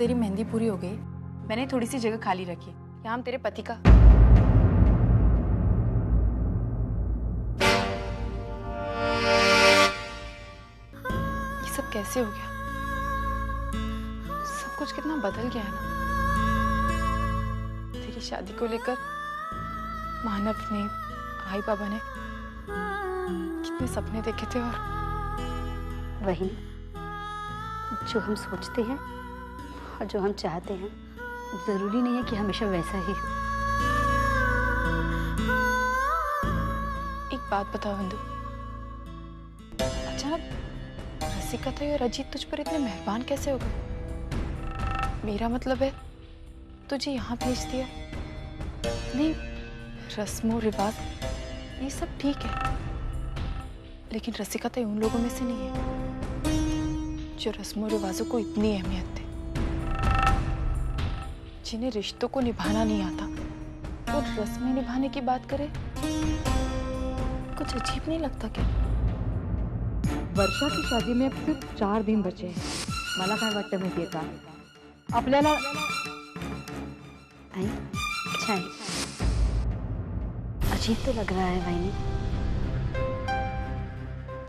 तेरी मेहंदी पूरी हो गई, मैंने थोड़ी सी जगह खाली रखी। यहाँ हम तेरे पति का। ये सब कैसे हो गया? सब कुछ कितना बदल गया है ना। तेरी शादी को लेकर मानव ने, आई बाबा ने कितने सपने देखे थे, और वही जो हम सोचते हैं और जो हम चाहते हैं जरूरी नहीं है कि हमेशा वैसा ही हो। एक बात बताओ वंदु, अचानक रसिका और अजीत तुझ पर इतने मेहरबान कैसे हो गए? मेरा मतलब है तुझे यहाँ भेज दिया। नहीं, रस्मों रिवाज ये सब ठीक है, लेकिन रसिका उन लोगों में से नहीं है जो रस्मों रिवाजों को इतनी अहमियत दे, जिन्हें रिश्तों को निभाना नहीं आता और रस्में निभाने की बात करे। कुछ अजीब नहीं लगता क्या? वर्षा की शादी में अब सिर्फ 4 दिन बचे हैं। मला काय वाटतं माहितीये का, आपल्याला अच्छा है। अजीब तो लग रहा है वाहिनी।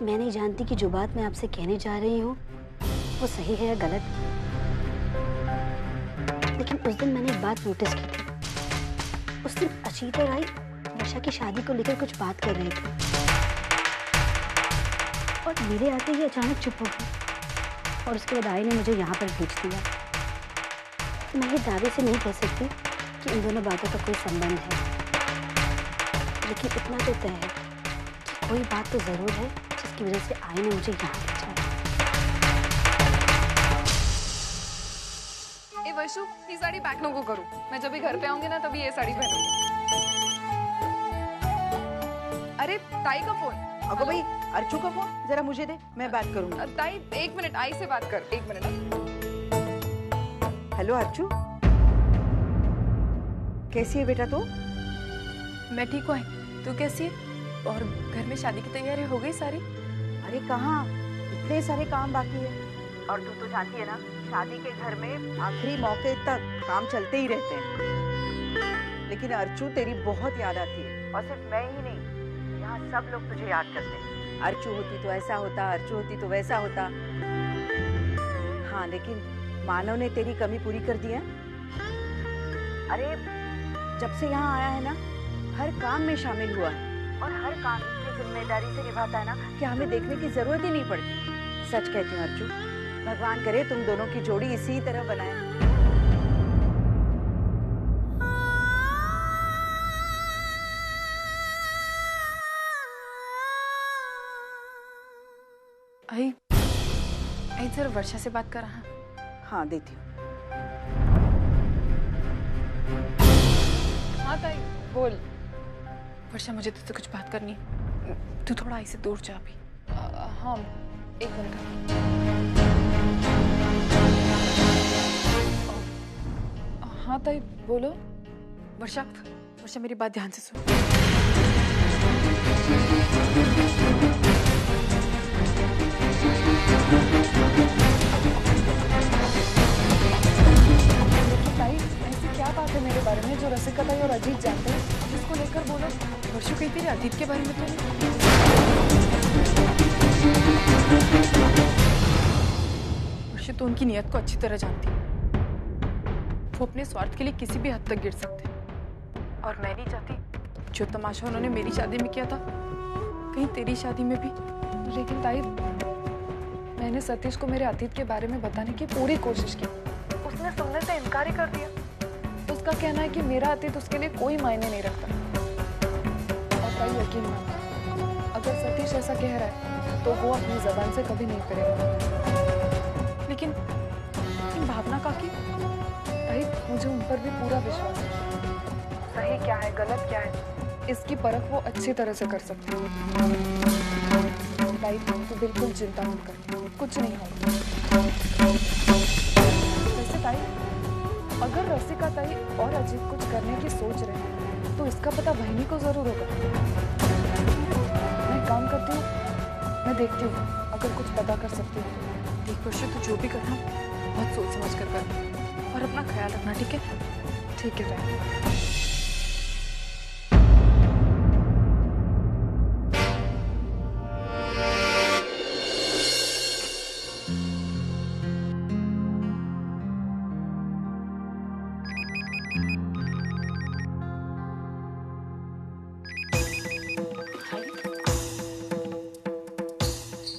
मैं नहीं जानती कि जो बात मैं आपसे कहने जा रही हूँ वो सही है या गलत, लेकिन उस दिन मैंने एक बात नोटिस की थी। उस दिन अजीत और आई वर्षा की शादी को लेकर कुछ बात कर रहे थे और मेरे आते ही अचानक चुप हो गए, और उसके बाद आई ने मुझे यहाँ पर भेज दिया। मैं ये दावे से नहीं कह सकती कि इन दोनों बातों का कोई संबंध है, लेकिन इतना तो तय है कि कोई बात तो जरूर है जिसकी वजह से आई ने मुझे यहाँ भेजा है। ए वैशु, ये साड़ी पैक नको करूं। मैं जब भी घर पे आऊंगी ना तभी ये साड़ी पहनूंगी। अरे ताई का फोन। अगो भाई, अर्चू का फोन जरा मुझे दे, मैं बात करूंगी। ताई 1 मिनट, आई से बात कर। 1 मिनट। हेलो अर्चू, कैसी है बेटा तू? मैं ठीक हूँ। तू कैसी है? और घर में शादी की तैयारी हो गई सारी? अरे कहाँ, इतने सारे काम बाकी है। और तू तो जानती है ना, शादी के घर में आखिरी मौके तक काम चलते ही रहते हैं। लेकिन अर्चू तेरी बहुत याद आती है, और सिर्फ मैं ही नहीं, यहाँ सब लोग तुझे याद करते हैं। अर्चू होती तो ऐसा होता, अर्चू होती तो वैसा होता। हाँ, लेकिन मानव ने तेरी कमी पूरी कर दी है। अरे जब से यहाँ आया है ना, हर काम में शामिल हुआ है और हर काम की जिम्मेदारी से निभाता है ना कि हमें देखने की जरूरत ही नहीं पड़ती। सच कहती हूँ अर्चू, भगवान करे तुम दोनों की जोड़ी इसी तरह बनाए। आई जरा वर्षा से बात कर रहा। हाँ देती हूँ। हाँ ताई बोल। वर्षा, मुझे तुझसे कुछ बात करनी है। तू थोड़ा आई से दूर जा अभी। हाँ 1 मिनट। हाँ ताई बोलो। वर्षा, वर्षा मेरी बात ध्यान से सुन। ताई ऐसी क्या बात है मेरे बारे में जो रसिका ताई और अजीत जानते हैं, जिसको लेकर बोलो। वर्षा, कहीं तेरे अतीत के बारे में तो नहीं? वर्षा, तो उनकी नियत को अच्छी तरह जानती है। वो अपने स्वार्थ के लिए किसी भी हद तक गिर सकते हैं, और मैं नहीं चाहती जो तमाशा उन्होंने मेरी शादी में किया था कहीं तेरी शादी में भी। लेकिन ताई, मैंने सतीश को मेरे अतीत के बारे में बताने की पूरी कोशिश की, उसने सुनने से इनकार ही कर दिया। उसका कहना है कि मेरा अतीत उसके लिए कोई मायने नहीं रखता। और ताई यकीन मानो, अगर सतीश ऐसा कह रहा है तो वो अपनी जबान से कभी नहीं करेगा। लेकिन भावना काकी, ताई मुझे उन पर भी पूरा विश्वास है। सही क्या है गलत क्या है इसकी परख वो अच्छी तरह से कर सकते हैं। ताई तू बिल्कुल चिंता मत कर, कुछ नहीं होगा। वैसे ताई, अगर रसिका ताई और अजीत कुछ करने की सोच रहे हैं तो इसका पता वहिनी को जरूर होगा। मैं काम करती हूँ, मैं देखती हूँ अगर कुछ पता कर सकती हूँ। देख वर्षा, तू जो भी करना बहुत सोच समझ कर। और अपना ख्याल रखना, ठीक है? ठीक है बहन।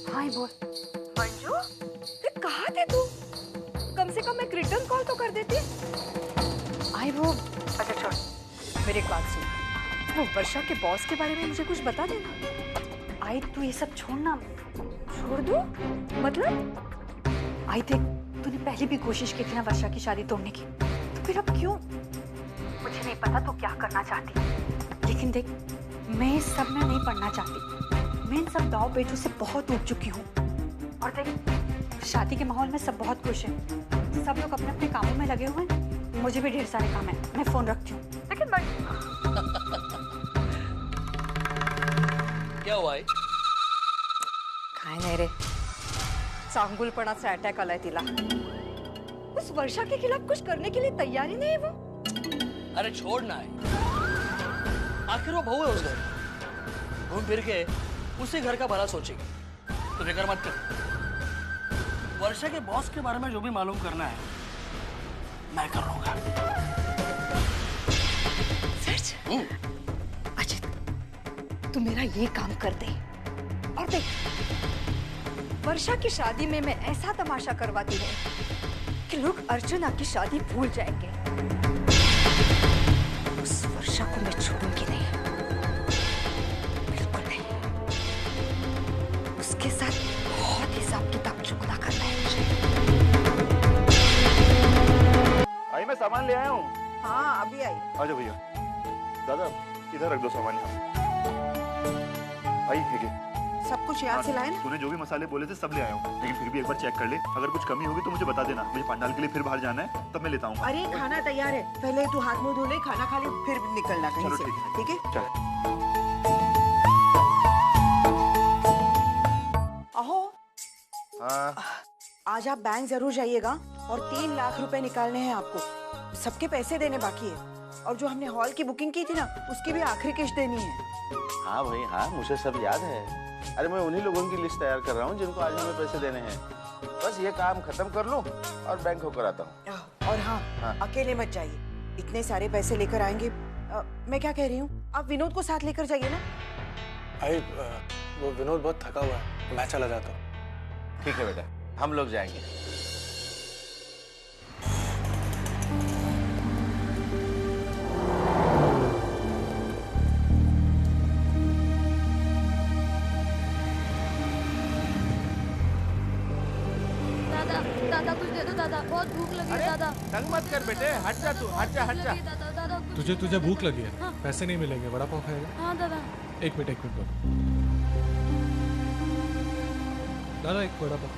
हाय बोल। मंजू, ये कहाँ थे तू? कम से कम एक रिटर्न कॉल तो कर देती। आई वो अच्छा छोड़, मेरी एक बात सुन। वो वर्षा के बॉस के बारे में मुझे कुछ बता देना। आई तू ये सब छोड़ना। छोड़ दूँ? मतलब? आई देख, तूने पहले भी कोशिश की थी ना वर्षा की शादी तोड़ने की, तो फिर अब क्यों? मुझे नहीं पता तू क्या करना चाहती, लेकिन देख मैं इस सब में नहीं पढ़ना चाहती। मैं इन सब दाव पेचों से बहुत ऊब चुकी हूँ। और देख, शादी के माहौल में सब बहुत खुश हैं, सब लोग अपने अपने कामों में लगे हुए हैं। मुझे भी ढेर सारे काम है, मैं फोन रखती हूँ। लेकिन क्या हुआ है? काय नाही रे, चांगुलपणाचा अटॅक आलाय तिला। उस वर्षा के खिलाफ कुछ करने के लिए तैयार ही नहीं है वो। अरे छोड़ना है, आखिर वो बहू है उस घर, घूम फिर के उसी घर का भला सोचेगी। तो फिक्र मत कर, वर्षा के बॉस के बारे में जो भी मालूम करना है मैं कर लूंगा। सच? अजित, तू मेरा ये काम कर दे। और देख, वर्षा की शादी में मैं ऐसा तमाशा करवाती हूँ कि लोग अर्चना की शादी भूल जाएंगे। उस वर्षा को मैं छोड़ूंगी नहीं, बिल्कुल नहीं। उसके साथ बहुत हिसाब किताब चुकता करना है मुझे। आई मैं सामान ले आया हूँ। हाँ अभी आई। आजा भैया। दादा इधर रख दो सामान यहाँ। आई ठीक है। सब कुछ यहाँ से लाए ना? तूने जो भी मसाले बोले थे सब ले आया हूँ, लेकिन फिर भी एक बार चेक कर ले, अगर कुछ कमी होगी तो मुझे बता देना। मुझे पंडाल के लिए फिर बाहर जाना है, तब मैं लेता हूँ। अरे खाना तैयार है, पहले तू हाथ मुंह धो ले, खाना खा ले, फिर निकलना कहीं चलो से। ठीक है। ठीक है? चल। अहो, हाँ आज आप बैंक जरूर जाइएगा और 3 लाख रुपए निकालने हैं आपको। सबके पैसे देने बाकी है, और जो हमने हॉल की बुकिंग की थी ना, उसकी भी आखिरी किस्त देनी है। हाँ भाई हाँ, मुझे सब याद है। अरे मैं उन्हीं लोगों की लिस्ट तैयार कर रहा हूँ जिनको आज हमें पैसे देने हैं। बस ये काम खत्म कर लूँ और बैंक होकर आता हूँ। और हाँ, अकेले मत जाइए, इतने सारे पैसे लेकर आएंगे। मैं क्या कह रही हूँ, आप विनोद को साथ लेकर जाइए ना। भाई वो विनोद बहुत थका हुआ है, मैं चला जाता हूँ। ठीक है बेटा, हम लोग जाएंगे। दादा कुछ दे दो दादा, बहुत भूख लगी है दादा। तंग मत कर बेटे, हट जा तू, हट जा हट जा। दादा तुझे भूख लगी है? पैसे नहीं मिलेंगे, वड़ा पाव खाएगा? हाँ दादा। एक मिनट दादा, एक वड़ा पाव।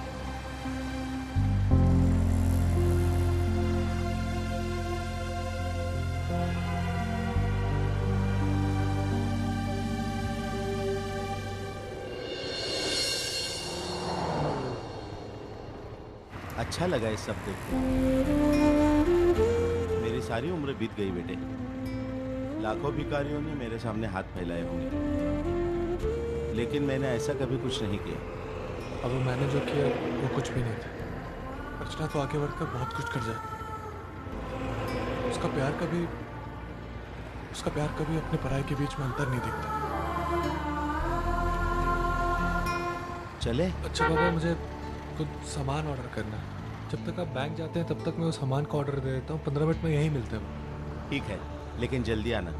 अच्छा लगा ये सब देख के। मेरी सारी उम्र बीत गई बेटे। लाखों भिखारियों ने मेरे सामने हाथ फैलाए होंगे, लेकिन मैंने ऐसा कभी कुछ नहीं किया। अब मैंने जो किया वो कुछ भी नहीं था। अर्चना तो आगे बढ़कर बहुत कुछ कर जाए। उसका प्यार कभी अपने पराये के बीच में अंतर नहीं दिखता। चले? अच्छा बाबा, मुझे कुछ सामान ऑर्डर करना है। जब तक आप बैंक जाते हैं तब तक मैं उस सामान का ऑर्डर दे देता हूँ। 15 मिनट में यहीं मिलते हैं। ठीक है, लेकिन जल्दी आना।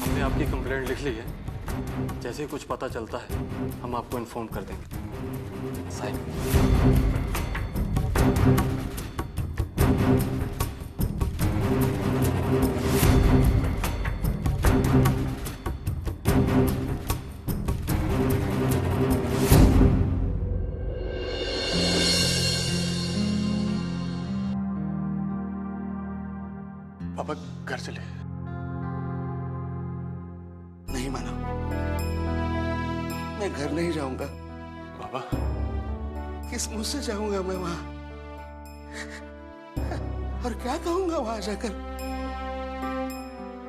हमने आपकी कंप्लेंट लिख ली है। जैसे ही कुछ पता चलता है हम आपको इन्फॉर्म कर देंगे। साइन। पापा घर चले। नहीं मानो, मैं घर नहीं जाऊंगा। बाबा किस मुंह से जाऊंगा मैं वहां? और क्या कहूंगा वहां जाकर?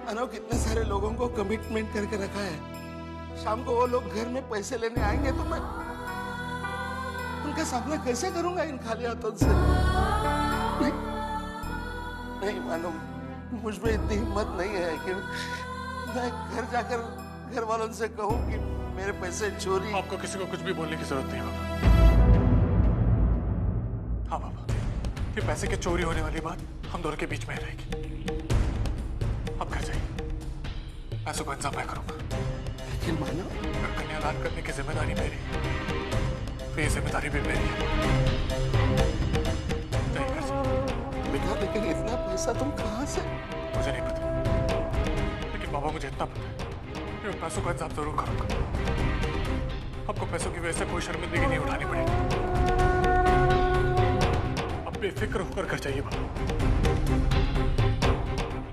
मानो कितने सारे लोगों को कमिटमेंट करके रखा है। शाम को वो लोग घर में पैसे लेने आएंगे तो मैं उनका सामना कैसे करूंगा इन खाली हाथों से? नहीं मानो, मुझ में इतनी हिम्मत नहीं है कि मैं घर जाकर घर वालों से कहूं कि मेरे पैसे चोरी। आपको किसी को कुछ भी बोलने की जरूरत नहीं बाबा। हाँ बाबा, ये पैसे के चोरी होने वाली बात हम दोनों के बीच में रहेगी। अब घर जाइए, पैसों का इंतजाम मैं करूंगा। लेकिन मानो, अगर कन्यादान करने की जिम्मेदारी मेरी, तो ये जिम्मेदारी भी मेरी है। जाइए घर जाइए। बेटा, लेकिन इतना पैसा तुम कहाँ से? मुझे नहीं पता, लेकिन बाबा मुझे इतना पता है, मैं पैसों का इंतजाम जरूर करूंगा। आपको पैसों की वजह से कोई शर्मिंदगी नहीं उठानी पड़ेगी। अब बेफिक्र होकर घर जाइए बाबा।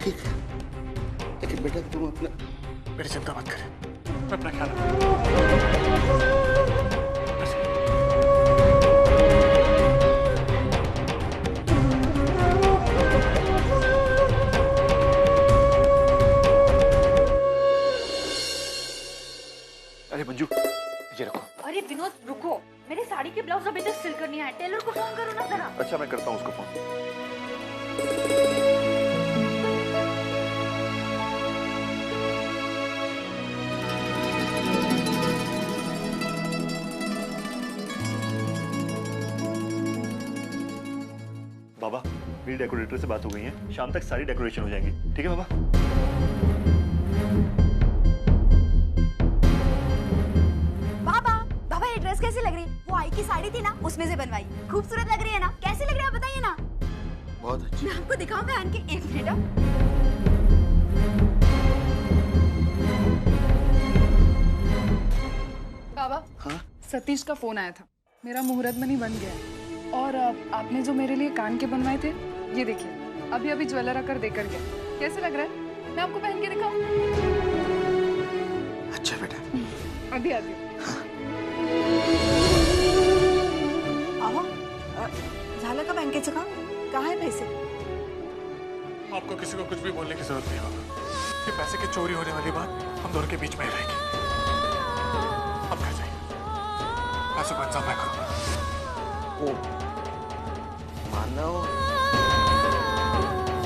ठीक है, लेकिन बेटा तुम अपना, मेरी चिंता मत करें, मैं अपना ख्याल रखूंगा। अरे मंजू, ये रखो। अरे विनोद रुको, मेरी साड़ी के ब्लाउज अभी तक सिल कर नहीं आया। टेलर को फोन करो ना जरा। अच्छा, मैं करता हूँ उसको फोन। बाबा, मेरी डेकोरेटर से बात हो गई है, शाम तक सारी डेकोरेशन हो जाएंगी। ठीक है बाबा? ड्रेस कैसी लग रही? वो आई की साड़ी थी ना, उसमें से बनवाई। खूबसूरत लग रही है ना? कैसी लग रही है बताइए ना। बहुत अच्छी। मैं आपको दिखाऊं पहन के? एक मिनट। बाबा, हाँ? सतीश का फोन आया था। मेरा मुहूर्त मनी बन गया है। और आपने जो मेरे लिए कान के बनवाए थे, ये देखिए, अभी अभी ज्वेलर आकर देकर गया। कैसे लग रहा है? मैं आपको पहन के दिखाऊं? अच्छा बेटा, अभी आती हूँ। अहो, झालं का बँकेचं काम? कहाँ है पैसे? आपको किसी को कुछ भी बोलने की जरूरत नहीं बाबा। ये पैसे की चोरी होने वाली बात हम दोनों के बीच में ही रहेगी। अब घर जाइए, पैसों का इंतजाम मैं करूंगा। ओ, मानव।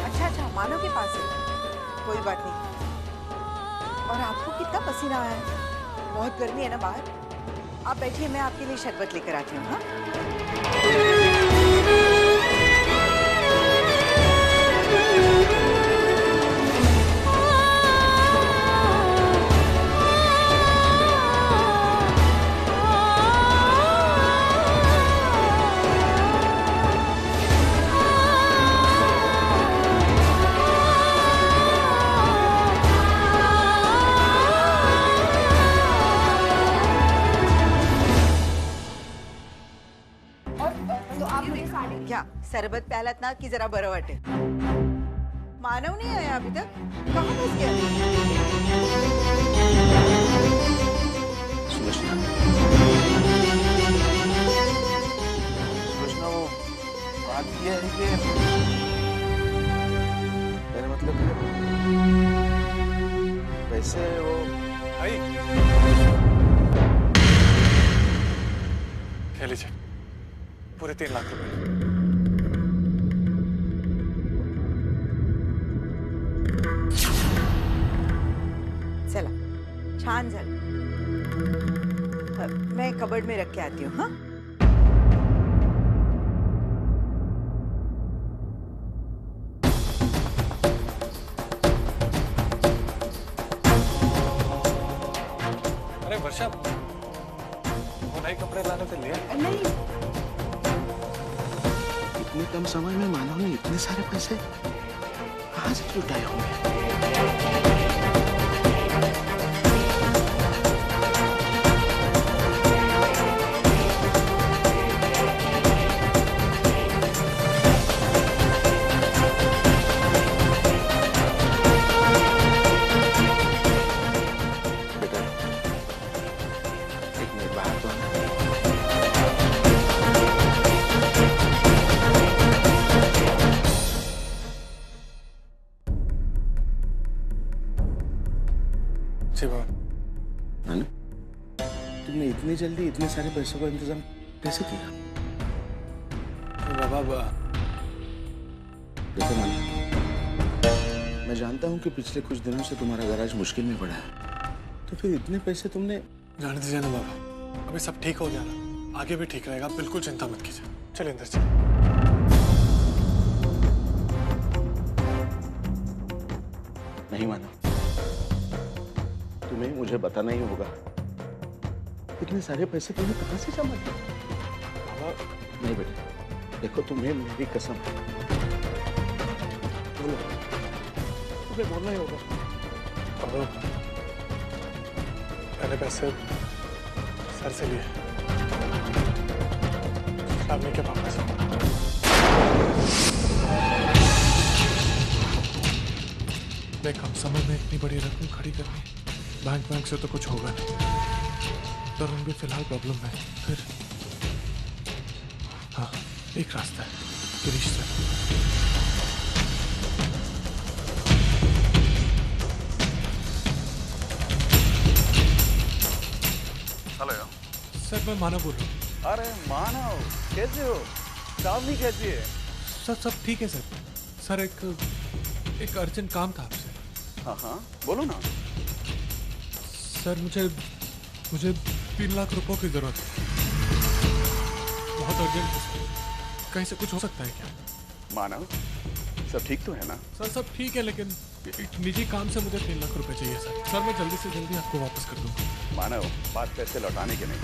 अच्छा, मानव के पास है। कोई बात नहीं। और आपको कितना पसीना आया है? बहुत गर्मी है ना बाहर। आप बैठिए, मैं आपके लिए शरबत लेकर आती हूँ। हाँ? क्या सरबत प्यालात ना की जरा बरं वाटेल। मानव नहीं आया अभी तक? कहाँ फंस गया? सुलोचना, वो बात यह है कि मेरा मतलब वैसे वो आई कह लीजिए। पूरे 3 लाख रुपए। चला, छान झालं। मैं कबर्ड में रख के आती हूँ। हाँ, अरे वर्षा, वो नए कपड़े लाने थे, ले आए? नहीं, इतने कम समय में मानव ने इतने सारे पैसे कहाँ से जुटाए होंगे? बेटा, एक मिनट बाहर तो आना। नानू, तुमने इतनी जल्दी इतने सारे पैसों का इंतजाम कैसे किया? बाबा, देखो नानू, मैं जानता हूँ कि पिछले कुछ दिनों से तुम्हारा गैराज मुश्किल में पड़ा है, तो फिर इतने पैसे तुमने? जाने दीजिए ना बाबा, अभी सब ठीक हो जाना, आगे भी ठीक रहेगा, आप बिल्कुल चिंता मत कीजिए। चलिए अंदर चलिए। नहीं मानो, तुम्हें मुझे बताना ही होगा, इतने सारे पैसे तुमने कहाँ से जमा किए? बाबा, नहीं बेटा, देखो तुम्हें मेरी कसम, बोलो, तुम्हें बोलना ही होगा। बाबा, मैंने पैसे सर से लिए, श्रावणी के पापा से। कम समय में इतनी बड़ी रकम खड़ी करनी, बैंक से तो कुछ होगा नहीं, तो उनकी फिलहाल प्रॉब्लम है। फिर हाँ, एक रास्ता है, गिरीश से। हेलो सर, मैं मानव बोल रहा हूँ। अरे मानव, कैसे हो? श्रावणी कैसी है? सर सब ठीक है सर। सर एक अर्जेंट काम था आपसे। हाँ हाँ, बोलो ना। सर मुझे 3 लाख रुपयों की जरूरत है, बहुत अर्जेंट है। कहीं से कुछ हो सकता है क्या? मानव, सब ठीक तो है ना? सर सब ठीक है, लेकिन एक निजी काम से मुझे 3 लाख रुपए चाहिए सर। सर मैं जल्दी से जल्दी आपको वापस कर दूंगा। मानव, बात पैसे लौटाने की नहीं,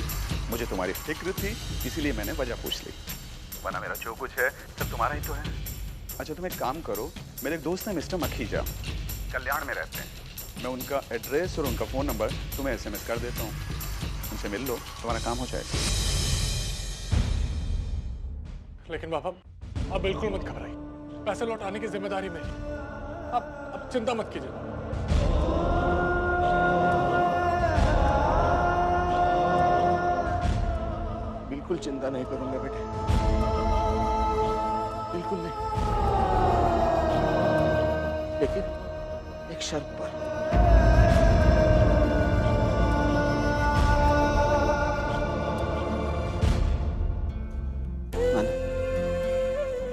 मुझे तुम्हारी फिक्र थी, इसीलिए मैंने वजह पूछ ली, वरना मेरा जो कुछ है सब तुम्हारा ही तो है। अच्छा तुम एक काम करो, मेरे एक दोस्त है मिस्टर मखीजा, कल्याण में रहते हैं, मैं उनका एड्रेस और उनका फ़ोन नंबर तुम्हें SMS कर देता हूँ, उनसे मिल लो, तुम्हारा काम हो जाएगा। लेकिन बाबा, आप बिल्कुल मत घबराइए, पैसे लौटाने की जिम्मेदारी मेरी, आप चिंता मत कीजिए। बिल्कुल चिंता नहीं करूंगा बेटे, बिल्कुल नहीं, लेकिन एक शर्त पर।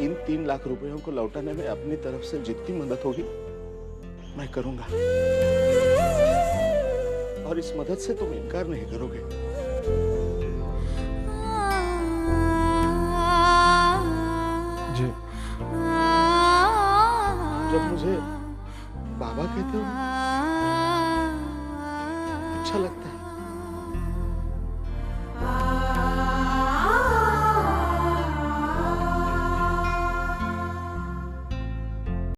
इन 3 लाख रुपयों को लौटाने में अपनी तरफ से जितनी मदद होगी मैं करूंगा, और इस मदद से तुम इनकार नहीं करोगे। जी। जब मुझे बाबा कहते हो अच्छा लगता है।